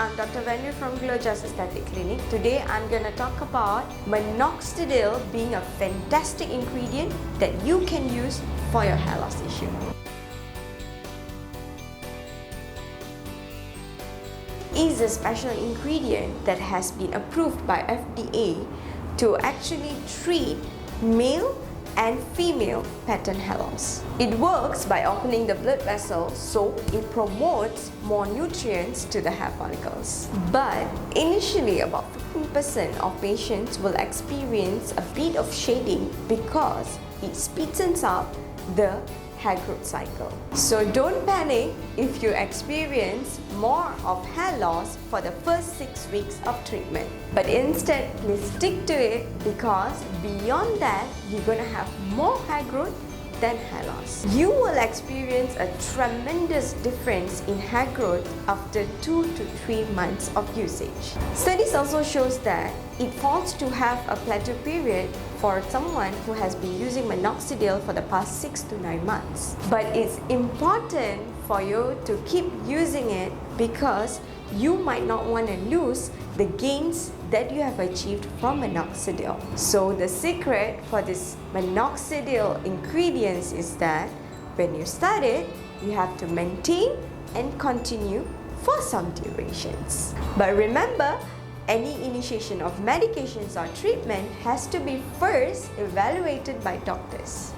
I'm Dr. Venu from GLOJAS Aesthetic Clinic. Today I'm going to talk about Minoxdil being a fantastic ingredient that you can use for your hair loss issue. Is a special ingredient that has been approved by FDA to actually treat male and female pattern hair loss. It works by opening the blood vessels, so it promotes more nutrients to the hair follicles. But initially, about 15% of patients will experience a bit of shedding because it speeds up the hair growth cycle. So don't panic if you experience more of hair loss for the first 6 weeks of treatment. But instead, please stick to it because beyond that, you're going to have more hair growth than hair loss. You will experience a tremendous difference in hair growth after 2 to 3 months of usage. Studies also shows that it falls to have a plateau period for someone who has been using Minoxdil for the past 6 to 9 months. But it's important for you to keep using it because you might not want to lose the gains that you have achieved from Minoxdil. So the secret for this Minoxdil ingredients is that when you start it, you have to maintain and continue for some durations. But remember, any initiation of medications or treatment has to be first evaluated by doctors.